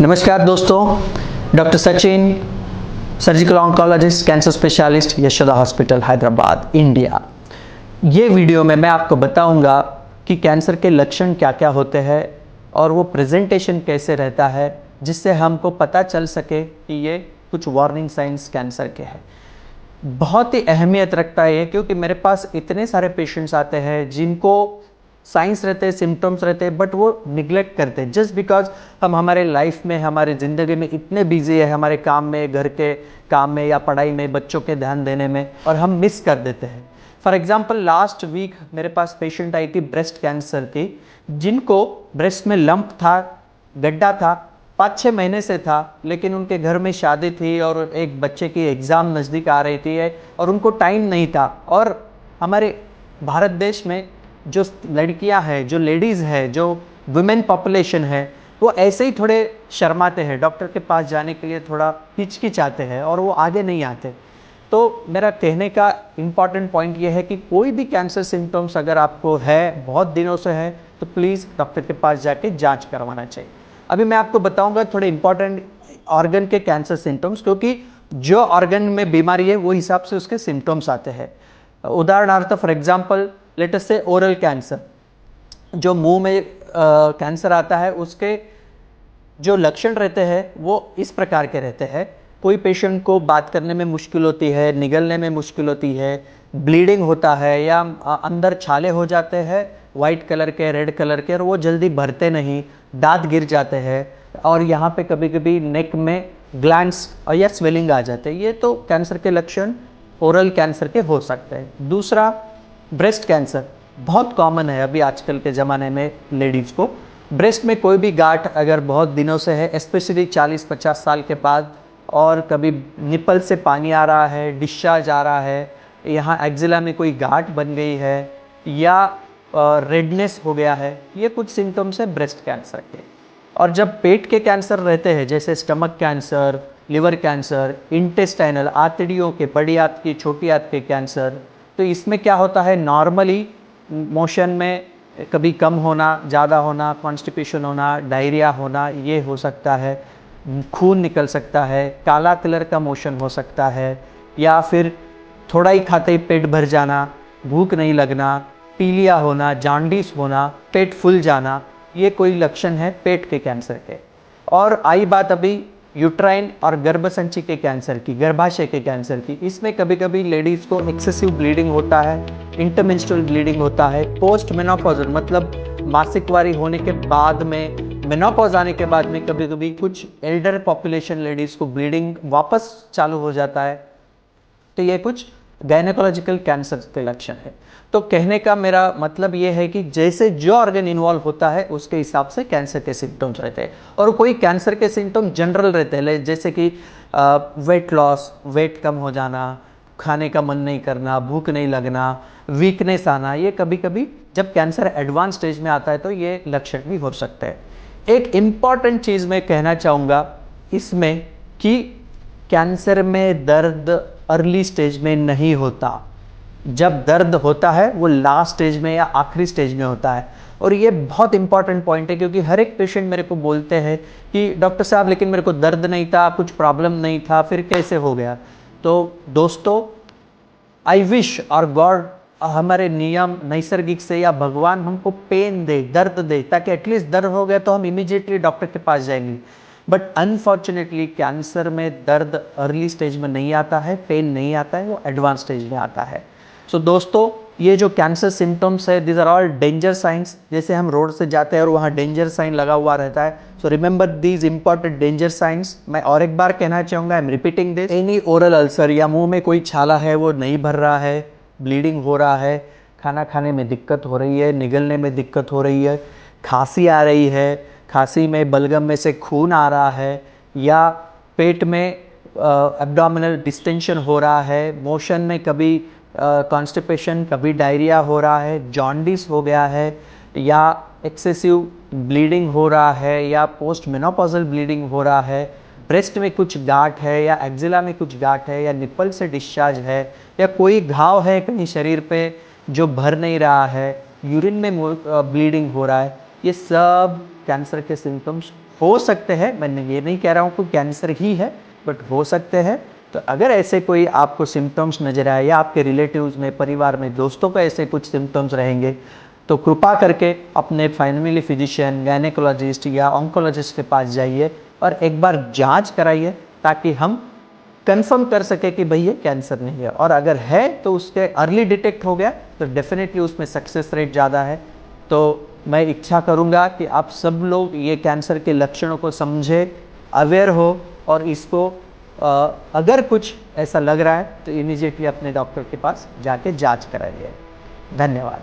नमस्कार दोस्तों, doctor Sachin, surgical oncologist, cancer specialist, Yashoda hospital Hyderabad, India. ये वीडियो में मैं आपको बताऊंगा कि कैंसर के लक्षण क्या क्या होते हैं और वो प्रेजेंटेशन कैसे रहता है, जिससे हमको पता चल सके कि ये कुछ वार्निंग साइंस कैंसर के हैं। बहुत ही अहमियत रखता है ये, क्योंकि मेरे पास इतने सारे पेशेंट्स आते हैं जिनको साइंस रहते हैं, सिम्टम्स रहते हैं, बट वो निगलेक्ट करते हैं जस्ट बिकॉज हम हमारे लाइफ में, हमारे ज़िंदगी में इतने बिजी है, हमारे काम में, घर के काम में या पढ़ाई में, बच्चों के ध्यान देने में, और हम मिस कर देते हैं। फॉर एग्जाम्पल लास्ट वीक मेरे पास पेशेंट आई थी ब्रेस्ट कैंसर की, जिनको ब्रेस्ट में लंप था, गड्ढा था, 5-6 महीने से था, लेकिन उनके घर में शादी थी और एक बच्चे की एग्ज़ाम नज़दीक आ रही थी और उनको टाइम नहीं था। और हमारे भारत देश में जो लड़कियां हैं, जो लेडीज़ है, जो वुमेन पॉपुलेशन है, वो ऐसे ही थोड़े शर्माते हैं, डॉक्टर के पास जाने के लिए थोड़ा हिचकिचाते हैं और वो आगे नहीं आते। तो मेरा कहने का इम्पॉर्टेंट पॉइंट ये है कि कोई भी कैंसर सिम्टम्स अगर आपको है, बहुत दिनों से है, तो प्लीज़ डॉक्टर के पास जाके जांच करवाना चाहिए। अभी मैं आपको बताऊंगा थोड़े इंपॉर्टेंट ऑर्गन के कैंसर सिम्टम्स, क्योंकि जो ऑर्गन में बीमारी है वो हिसाब से उसके सिम्टम्स आते हैं। उदाहरणार्थ फॉर एग्जांपल लेट अस से ओरल कैंसर, जो मुंह में कैंसर आता है, उसके जो लक्षण रहते हैं वो इस प्रकार के रहते हैं। कोई पेशेंट को बात करने में मुश्किल होती है, निगलने में मुश्किल होती है, ब्लीडिंग होता है, या अंदर छाले हो जाते हैं वाइट कलर के, रेड कलर के, और वो जल्दी भरते नहीं, दांत गिर जाते हैं, और यहाँ पे कभी कभी नेक में ग्लैंड्स या स्वेलिंग आ जाते हैं। ये तो कैंसर के लक्षण ओरल कैंसर के हो सकते हैं। दूसरा, ब्रेस्ट कैंसर बहुत कॉमन है अभी आजकल के ज़माने में लेडीज़ को। ब्रेस्ट में कोई भी गांठ अगर बहुत दिनों से है, स्पेशली 40-50 साल के बाद, और कभी निपल से पानी आ रहा है, डिस्चार्ज आ रहा है, यहाँ एक्जिला में कोई गांठ बन गई है, या रेडनेस हो गया है, ये कुछ सिम्टम्स है ब्रेस्ट कैंसर के। और जब पेट के कैंसर रहते हैं, जैसे stomach cancer, liver cancer, intestinal, आंतड़ियों के, बड़ी आंत की, छोटी आंत के कैंसर, तो इसमें क्या होता है, नॉर्मली मोशन में कभी कम होना, ज़्यादा होना, कॉन्स्टिपेशन होना, डायरिया होना, ये हो सकता है, खून निकल सकता है, काला कलर का मोशन हो सकता है, या फिर थोड़ा ही खाते ही पेट भर जाना, भूख नहीं लगना, पीलिया होना, जॉन्डिस होना, पेट फूल जाना, ये कोई लक्षण है पेट के कैंसर के। और आई बात अभी यूट्राइन और गर्भसंची के कैंसर की, गर्भाशय के कैंसर की, इसमें कभी कभी लेडीज़ को एक्सेसिव ब्लीडिंग होता है, इंटरमेंस्ट्रुअल ब्लीडिंग होता है, पोस्ट मेनोपॉजल मतलब मासिक वारी होने के बाद में, मेनोपॉज आने के बाद में कभी कभी कुछ एल्डर पॉपुलेशन लेडीज़ को ब्लीडिंग वापस चालू हो जाता है। तो ये कुछ गायनेकोलॉजिकल कैंसर के लक्षण है। तो कहने का मेरा मतलब ये है कि जैसे जो ऑर्गन इन्वॉल्व होता है उसके हिसाब से कैंसर के सिम्टम्स रहते हैं। और कोई कैंसर के सिम्टम जनरल रहते हैं, जैसे कि वेट लॉस, वेट कम हो जाना, खाने का मन नहीं करना, भूख नहीं लगना, वीकनेस आना, ये कभी कभी जब कैंसर एडवांस स्टेज में आता है तो ये लक्षण भी हो सकते हैं। एक इम्पॉर्टेंट चीज़ मैं कहना चाहूँगा इसमें कि कैंसर में दर्द अर्ली स्टेज में नहीं होता। जब दर्द होता है वो लास्ट स्टेज में या आखिरी स्टेज में होता है। और ये बहुत इंपॉर्टेंट पॉइंट है, क्योंकि हर एक पेशेंट मेरे को बोलते हैं कि डॉक्टर साहब लेकिन मेरे को दर्द नहीं था, कुछ प्रॉब्लम नहीं था, फिर कैसे हो गया। तो दोस्तों, आई विश और गॉड, हमारे नियम नैसर्गिक से या भगवान हमको पेन दे, दर्द दे, ताकि एटलीस्ट दर्द हो गया तो हम इमीडिएटली डॉक्टर के पास जाएंगे। बट अनफॉर्चुनेटली कैंसर में दर्द अर्ली स्टेज में नहीं आता है, पेन नहीं आता है, वो एडवांस स्टेज में आता है। सो दोस्तों, ये जो कैंसर सिम्टम्स है, this are all danger signs. जैसे हम रोड से जाते हैं और वहाँ डेंजर साइन लगा हुआ रहता है, so remember these important danger science. मैं और एक बार कहना चाहूँगा, I am repeating this, any oral ulcer या मुंह में कोई छाला है वो नहीं भर रहा है, ब्लीडिंग हो रहा है, खाना खाने में दिक्कत हो रही है, निगलने में दिक्कत हो रही है, खांसी आ रही है, खांसी में बलगम में से खून आ रहा है, या पेट में एब्डोमिनल डिस्टेंशन हो रहा है, मोशन में कभी कॉन्स्टिपेशन, कभी डायरिया हो रहा है, जॉन्डिस हो गया है, या एक्सेसिव ब्लीडिंग हो रहा है, या पोस्ट मेनोपॉजल ब्लीडिंग हो रहा है, ब्रेस्ट में कुछ गांठ है, या एक्जिला में कुछ गांठ है, या निपल से डिस्चार्ज है, या कोई घाव है कहीं शरीर पे जो भर नहीं रहा है, यूरिन में ब्लीडिंग हो रहा है, ये सब कैंसर के सिम्टम्स हो सकते हैं, मैं ये नहीं कह रहा हूँ कि कैंसर ही है, बट हो सकते हैं। तो अगर ऐसे कोई आपको सिम्टम्स नज़र आए या आपके रिलेटिव्स में, परिवार में, दोस्तों को ऐसे कुछ सिम्टम्स रहेंगे, तो कृपा करके अपने फैमिली फिजिशियन, गायनेकोलॉजिस्ट या ऑन्कोलॉजिस्ट के पास जाइए और एक बार जांच कराइए, ताकि हम कंफर्म कर सके कि भाई ये कैंसर नहीं है। और अगर है तो उसके अर्ली डिटेक्ट हो गया तो डेफिनेटली उसमें सक्सेस रेट ज़्यादा है। तो मैं इच्छा करूँगा कि आप सब लोग ये कैंसर के लक्षणों को समझे, अवेयर हो, और इसको अगर कुछ ऐसा लग रहा है तो इमीडिएटली अपने डॉक्टर के पास जाके जांच कराइए। धन्यवाद।